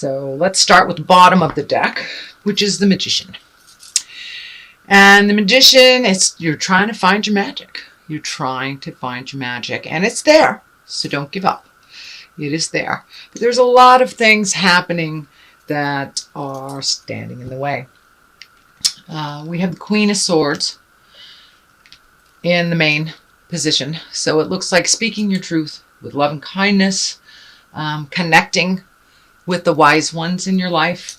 So let's start with the bottom of the deck, which is the Magician. And the Magician, you're trying to find your magic. You're trying to find your magic, and it's there, so don't give up. It is there. But there's a lot of things happening that are standing in the way. We have the Queen of Swords in the main position. So it looks like speaking your truth with love and kindness, connecting with the wise ones in your life.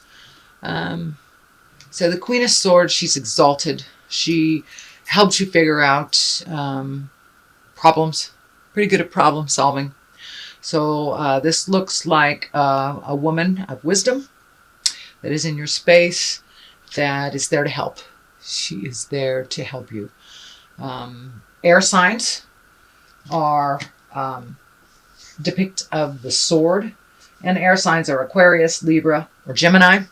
So the Queen of Swords, she's exalted. She helps you figure out problems. Pretty good at problem solving. So this looks like a woman of wisdom that is in your space, that is there to help. She is there to help you. Air signs are depict of the sword, and air signs are Aquarius, Libra, or Gemini.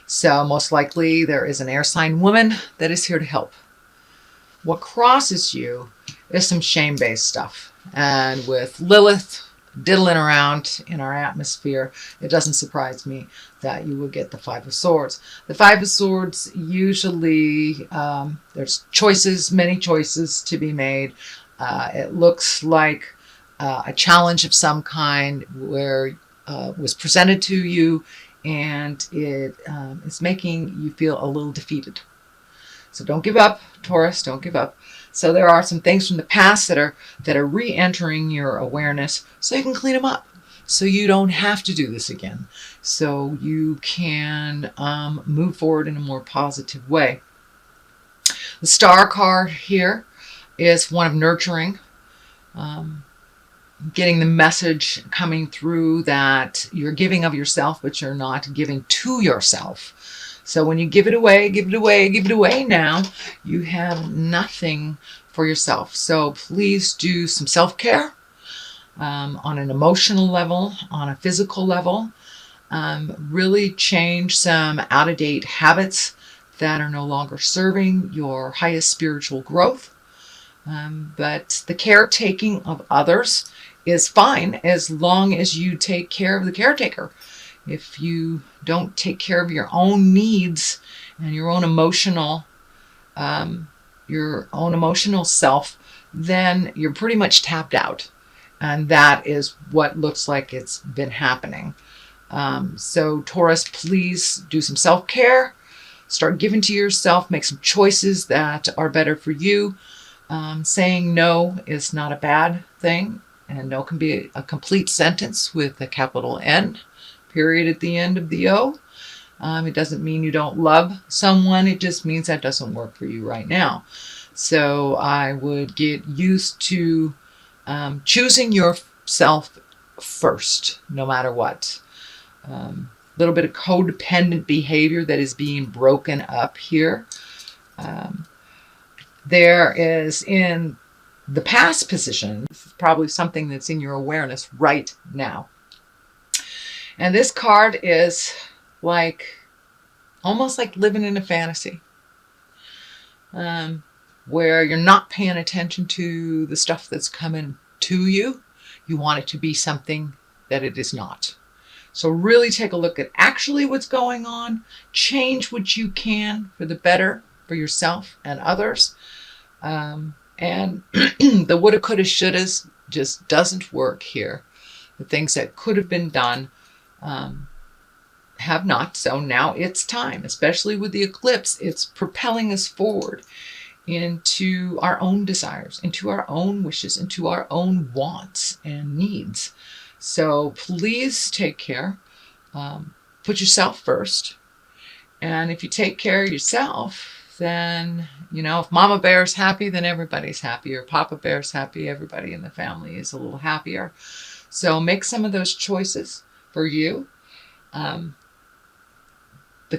So most likely there is an air sign woman that is here to help. What crosses you is some shame-based stuff. And with Lilith diddling around in our atmosphere, it doesn't surprise me that you will get the Five of Swords. The Five of Swords, usually there's choices, many choices to be made. It looks like a challenge of some kind where was presented to you, and it is making you feel a little defeated. So don't give up, Taurus, don't give up. So there are some things from the past that are re-entering your awareness, so you can clean them up, so you don't have to do this again, so you can move forward in a more positive way. The Star card here is one of nurturing, getting the message coming through that you're giving of yourself, but you're not giving to yourself. So when you give it away, give it away, give it away now, you have nothing for yourself. So please do some self-care on an emotional level, on a physical level. Really change some out-of-date habits that are no longer serving your highest spiritual growth. But the caretaking of others is fine as long as you take care of the caretaker. If you don't take care of your own needs and your own emotional self, then you're pretty much tapped out. And that is what looks like it's been happening. So Taurus, please do some self-care. Start giving to yourself. Make some choices that are better for you. Saying no is not a bad thing. And no can be a complete sentence with a capital N. Period at the end of the O. It doesn't mean you don't love someone. It just means that doesn't work for you right now. So I would get used to choosing yourself first, no matter what. Little bit of codependent behavior that is being broken up here. There is in the past position, this is probably something that's in your awareness right now. And this card is like, almost like living in a fantasy, where you're not paying attention to the stuff that's coming to you. You want it to be something that it is not. So really take a look at actually what's going on. Change what you can for the better for yourself and others. And the woulda, coulda, shouldas just doesn't work here. The things that could have been done have not. So now it's time, especially with the eclipse, it's propelling us forward into our own desires, into our own wishes, into our own wants and needs. So please take care. Put yourself first. And if you take care of yourself, then, you know, if Mama Bear's happy, then everybody's happy. Or Papa Bear's happy, everybody in the family is a little happier. So make some of those choices for you. The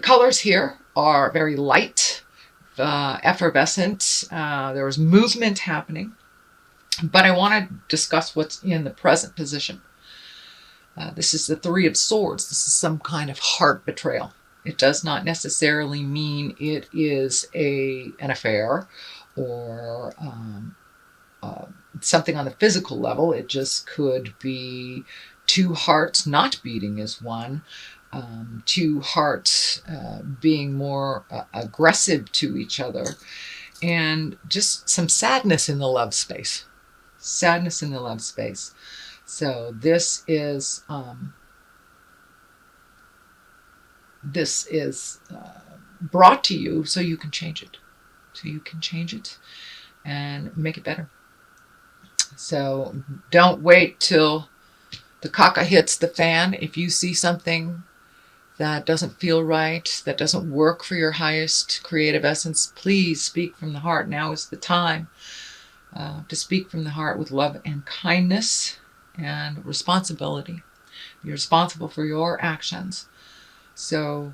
colors here are very light, effervescent. There was movement happening. But I want to discuss what's in the present position. This is the Three of Swords. This is some kind of heart betrayal. It does not necessarily mean it is an affair or something on the physical level. It just could be two hearts not beating as one, two hearts being more aggressive to each other, and just some sadness in the love space. Sadness in the love space. So this is brought to you so you can change it. So you can change it and make it better. So don't wait till the caca hits the fan. If you see something that doesn't feel right, that doesn't work for your highest creative essence, please speak from the heart. Now is the time to speak from the heart with love and kindness and responsibility. You're responsible for your actions. So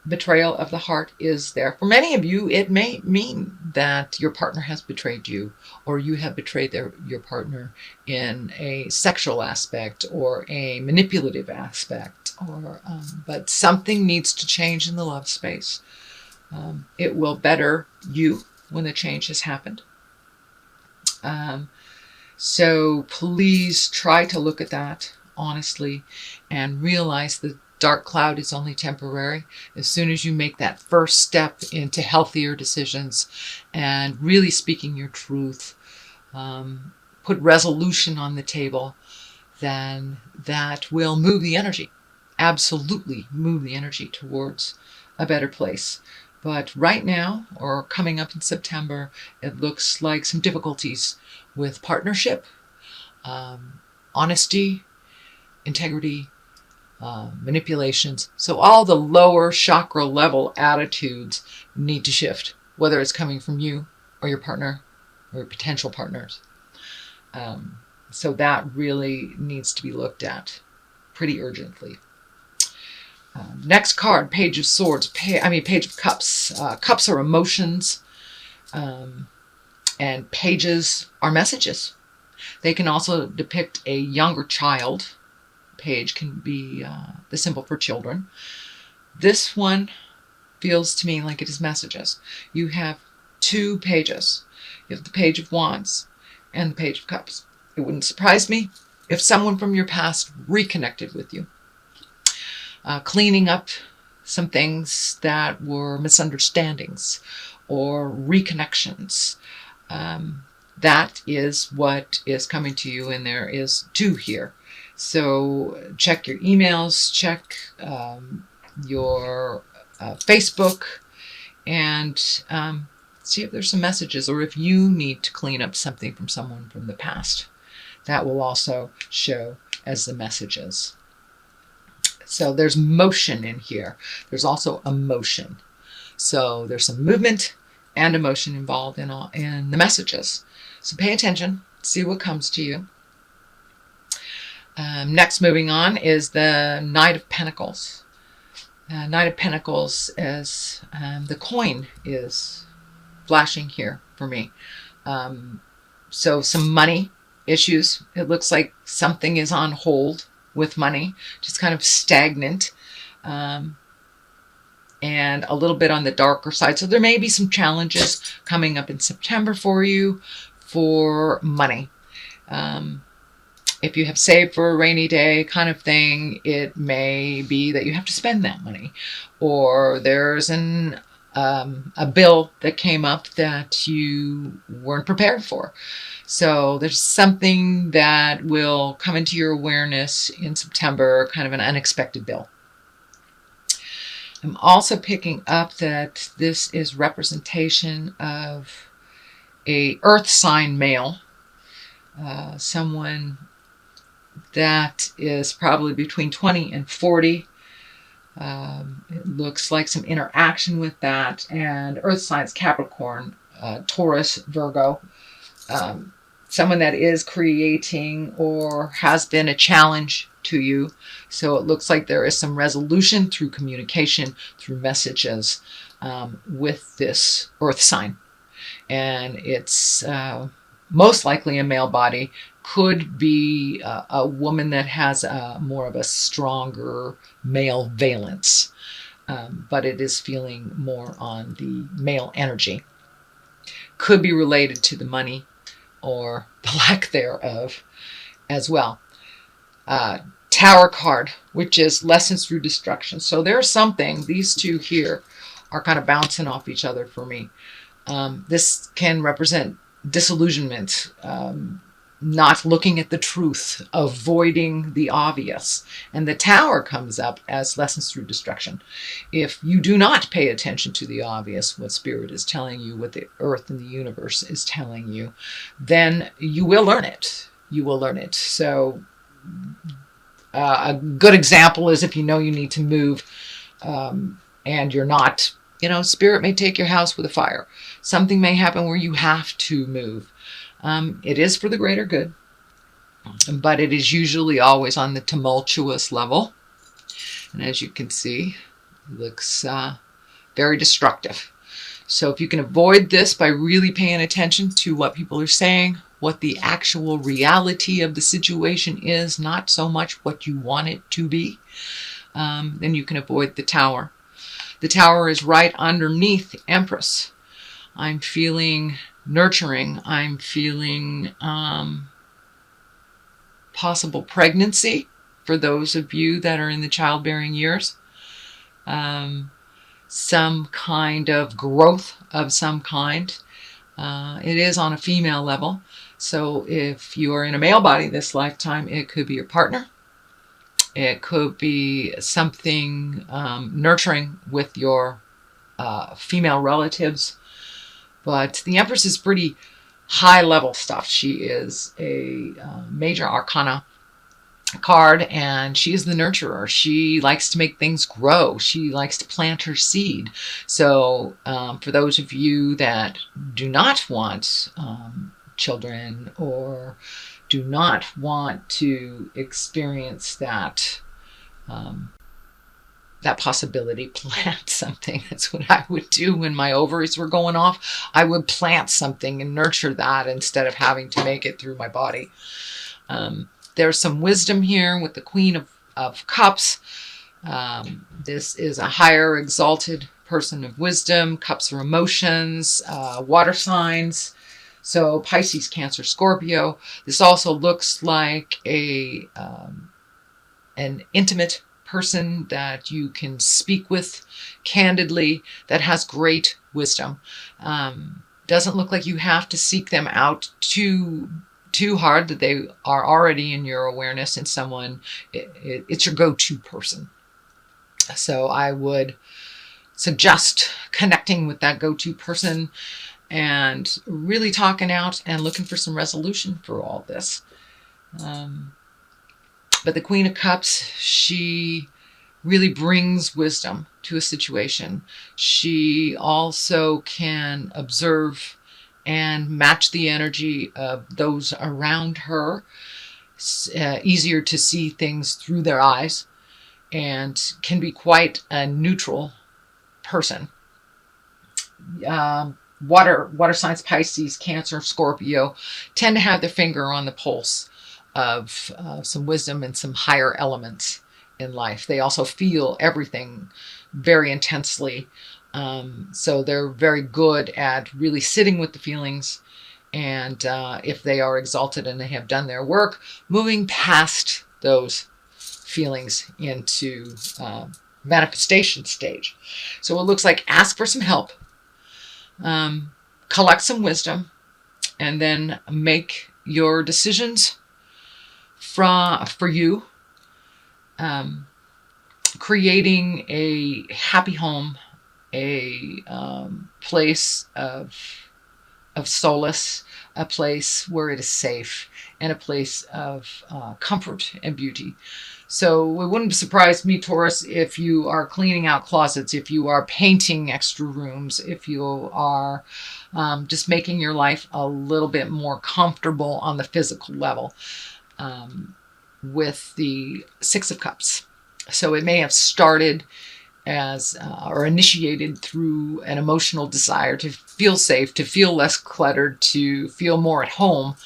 betrayal of the heart is there. For many of you, it may mean that your partner has betrayed you, or you have betrayed your partner in a sexual aspect or a manipulative aspect, or but something needs to change in the love space. It will better you when the change has happened. So please try to look at that honestly and realize that dark cloud is only temporary. As soon as you make that first step into healthier decisions and really speaking your truth, put resolution on the table, then that will move the energy. Absolutely move the energy towards a better place. But right now, or coming up in September, it looks like some difficulties with partnership, honesty, integrity, manipulations. So all the lower chakra level attitudes need to shift, whether it's coming from you or your partner or your potential partners. So that really needs to be looked at pretty urgently. Next card, Page of Swords, Page of Cups. Cups are emotions, and pages are messages. They can also depict a younger child. Page can be the symbol for children. This one feels to me like it is messages. You have two pages. You have the Page of Wands and the Page of Cups. It wouldn't surprise me if someone from your past reconnected with you. Cleaning up some things that were misunderstandings or reconnections. That is what is coming to you, and there is two here. So check your emails, check your Facebook, and see if there's some messages, or if you need to clean up something from someone from the past. That will also show as the messages. So there's motion in here. There's also emotion. So there's some movement and emotion involved in the messages. So pay attention, see what comes to you. Next, moving on, is the Knight of Pentacles. Knight of Pentacles is the coin is flashing here for me. So some money issues. It looks like something is on hold with money, just kind of stagnant, and a little bit on the darker side. So there may be some challenges coming up in September for you for money. If you have saved for a rainy day kind of thing, it may be that you have to spend that money, or there's a bill that came up that you weren't prepared for. So there's something that will come into your awareness in September, kind of an unexpected bill. I'm also picking up that this is representation of a earth sign male, someone that is probably between 20 and 40. It looks like some interaction with that, and earth signs, Capricorn, Taurus, Virgo. Someone that is creating or has been a challenge to you. So it looks like there is some resolution through communication, through messages with this earth sign. And it's most likely a male body. Could be a woman that has more of a stronger male valence. But it is feeling more on the male energy. Could be related to the money or the lack thereof as well. Tower card, which is lessons through destruction. So there's something, these two here are kind of bouncing off each other for me. This can represent disillusionment, not looking at the truth, avoiding the obvious. And the Tower comes up as lessons through destruction. If you do not pay attention to the obvious, what Spirit is telling you, what the earth and the universe is telling you, then you will learn it. You will learn it. So a good example is if you know you need to move and you're not, Spirit may take your house with a fire. Something may happen where you have to move. It is for the greater good, but it is usually always on the tumultuous level. And as you can see, it looks very destructive. So if you can avoid this by really paying attention to what people are saying, what the actual reality of the situation is, not so much what you want it to be, then you can avoid the Tower. The Tower is right underneath Empress. I'm feeling nurturing. I'm feeling possible pregnancy for those of you that are in the childbearing years. Some kind of growth of some kind. It is on a female level. So if you are in a male body this lifetime, it could be your partner. It could be something nurturing with your female relatives. But the Empress is pretty high level stuff. She is a major arcana card, and she is the nurturer. She likes to make things grow. She likes to plant her seed. So for those of you that do not want children or do not want to experience that that possibility, plant something. That's what I would do when my ovaries were going off. I would plant something and nurture that instead of having to make it through my body. There's some wisdom here with the Queen of Cups. This is a higher exalted person of wisdom. Cups are emotions, water signs. So Pisces, Cancer, Scorpio. This also looks like an intimate person that you can speak with candidly, that has great wisdom. Doesn't look like you have to seek them out too hard, that they are already in your awareness, and someone, it's your go-to person. So I would suggest connecting with that go-to person and really talking out and looking for some resolution for all this. But the Queen of Cups, she really brings wisdom to a situation. She also can observe and match the energy of those around her. It's easier to see things through their eyes, and can be quite a neutral person. Water signs, Pisces, Cancer, Scorpio, tend to have their finger on the pulse of some wisdom and some higher elements in life. They also feel everything very intensely. So they're very good at really sitting with the feelings. And if they are exalted and they have done their work, moving past those feelings into manifestation stage. So it looks like ask for some help, collect some wisdom, and then make your decisions for you, creating a happy home, a place of solace, a place where it is safe, and a place of comfort and beauty. So it wouldn't surprise me, Taurus, if you are cleaning out closets, if you are painting extra rooms, if you are just making your life a little bit more comfortable on the physical level. With the Six of Cups. So it may have started as or initiated through an emotional desire to feel safe, to feel less cluttered, to feel more at home,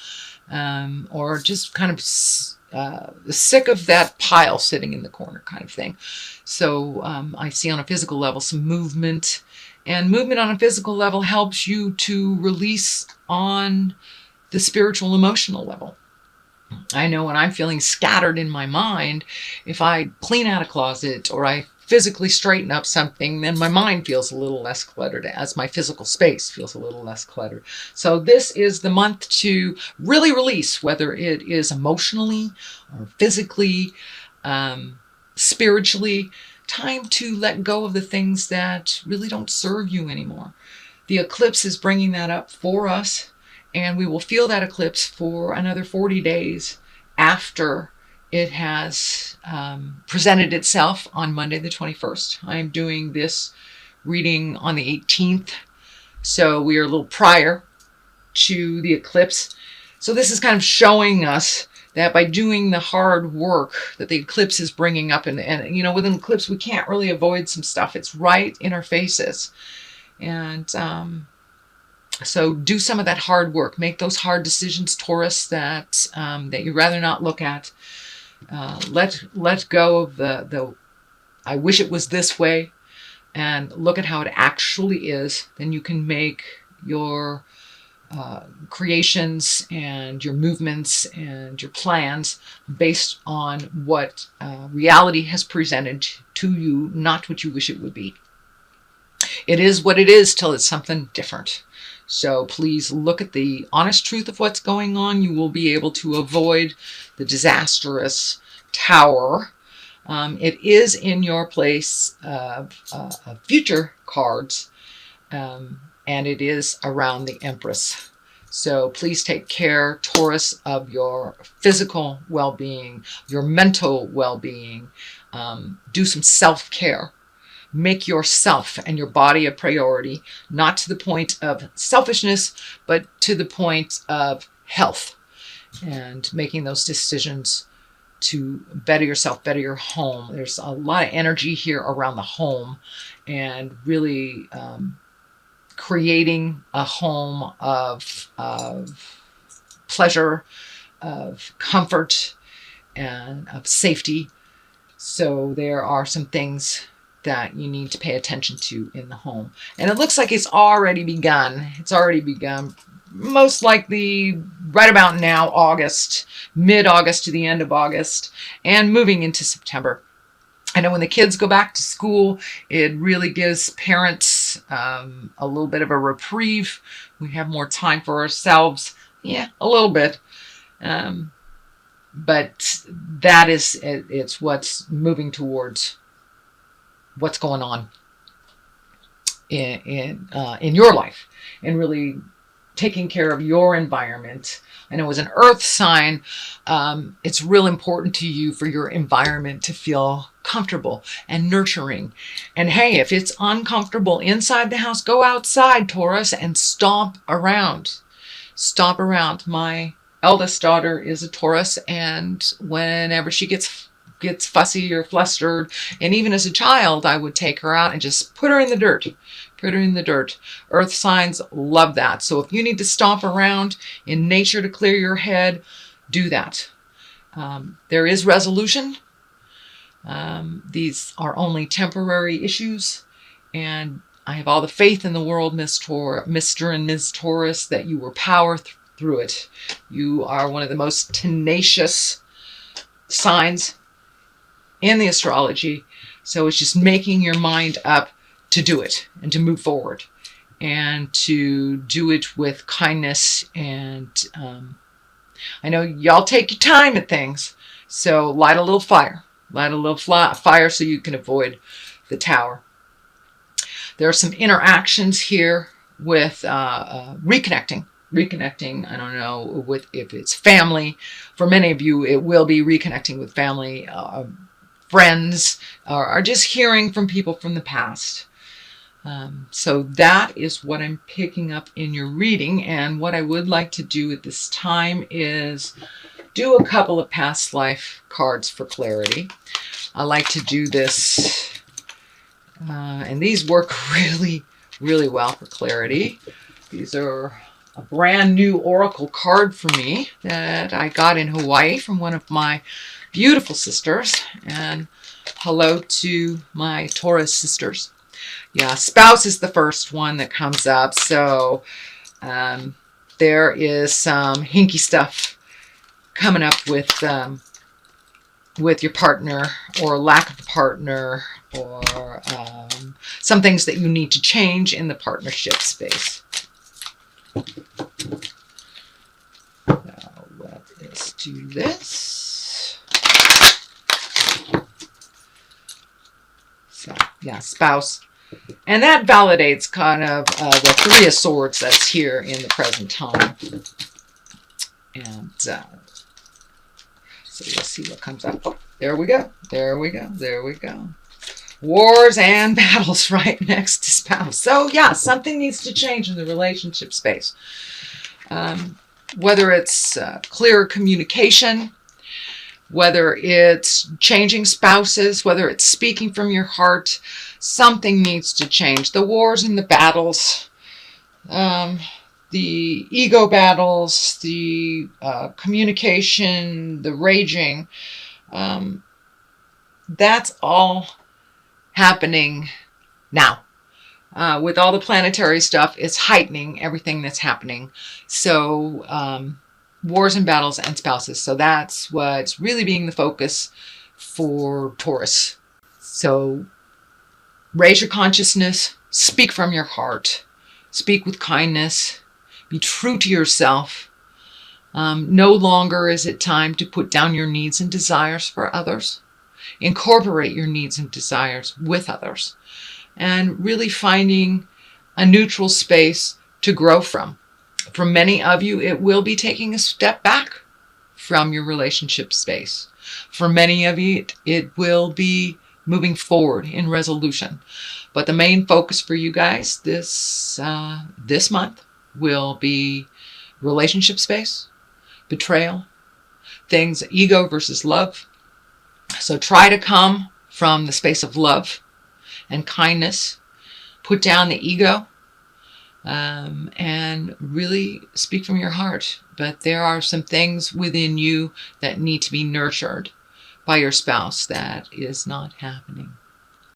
or just kind of sick of that pile sitting in the corner kind of thing. So I see on a physical level some movement, and movement on a physical level helps you to release on the spiritual, emotional level. I know when I'm feeling scattered in my mind, if I clean out a closet or I physically straighten up something, then my mind feels a little less cluttered as my physical space feels a little less cluttered. So this is the month to really release, whether it is emotionally or physically, spiritually, time to let go of the things that really don't serve you anymore. The eclipse is bringing that up for us, and we will feel that eclipse for another 40 days after it has presented itself on Monday the 21st. I'm doing this reading on the 18th, so we are a little prior to the eclipse. So this is kind of showing us that by doing the hard work that the eclipse is bringing up, and you know, with an eclipse, we can't really avoid some stuff. It's right in our faces. And so do some of that hard work. Make those hard decisions, Taurus, that you'd rather not look at. Let go of the I wish it was this way, and look at how it actually is. Then you can make your creations and your movements and your plans based on what reality has presented to you, not what you wish it would be. It is what it is till it's something different. So please look at the honest truth of what's going on. You will be able to avoid the disastrous tower. It is in your place of future cards, and it is around the Empress. So please take care, Taurus, of your physical well-being, your mental well-being. Do some self-care. Make yourself and your body a priority, not to the point of selfishness, but to the point of health, and making those decisions to better yourself, better your home. There's a lot of energy here around the home, and really creating a home of pleasure, of comfort, and of safety. So there are some things that you need to pay attention to in the home. And it looks like it's already begun. It's already begun, most likely right about now, August, mid-August to the end of August, and moving into September. I know when the kids go back to school, it really gives parents a little bit of a reprieve. We have more time for ourselves. Yeah, a little bit. But that is, it's what's moving towards what's going on in your life, and really taking care of your environment. I know as an earth sign, it's real important to you for your environment to feel comfortable and nurturing. And hey, if it's uncomfortable inside the house, go outside, Taurus, and stomp around. Stomp around. My eldest daughter is a Taurus, and whenever she gets fussy or flustered, and even as a child, I would take her out and just put her in the dirt. Put her in the dirt. Earth signs love that. So if you need to stomp around in nature to clear your head, do that. There is resolution. These are only temporary issues, and I have all the faith in the world, Mr. and Ms. Taurus, that you will power through it. You are one of the most tenacious signs in the astrology. So it's just making your mind up to do it and to move forward and to do it with kindness. And I know y'all take your time at things. So light a little fire. Light a little fire so you can avoid the tower. There are some interactions here with reconnecting. I don't know if it's family. For many of you, it will be reconnecting with family, friends, or just hearing from people from the past. So that is what I'm picking up in your reading. And what I would like to do at this time is do a couple of past life cards for clarity. I like to do this, and these work really, really well for clarity. These are a brand new oracle card for me that I got in Hawaii from one of my beautiful sisters. And hello to my Taurus sisters. Yeah, spouse is the first one that comes up. So there is some hinky stuff coming up with your partner, or lack of a partner, or some things that you need to change in the partnership space. Now let's do this. So, yeah, spouse. And that validates kind of the Three of Swords that's here in the present time. And so let's see what comes up. Oh, there we go. There we go. There we go. Wars and battles right next to spouse. So yeah, something needs to change in the relationship space. Whether it's clearer communication, whether it's changing spouses, whether it's speaking from your heart, something needs to change. The wars and the battles, the ego battles, the communication, the raging, that's all happening now. With all the planetary stuff, it's heightening everything that's happening. So wars and battles and spouses. So that's what's really being the focus for Taurus. So raise your consciousness, speak from your heart, speak with kindness, be true to yourself. No longer is it time to put down your needs and desires for others. Incorporate your needs and desires with others, and really finding a neutral space to grow from. For many of you, it will be taking a step back from your relationship space. For many of you, it will be moving forward in resolution. But the main focus for you guys this month will be relationship space, betrayal, things, ego versus love. So try to come from the space of love and kindness. Put down the ego and really speak from your heart. But there are some things within you that need to be nurtured by your spouse that is not happening.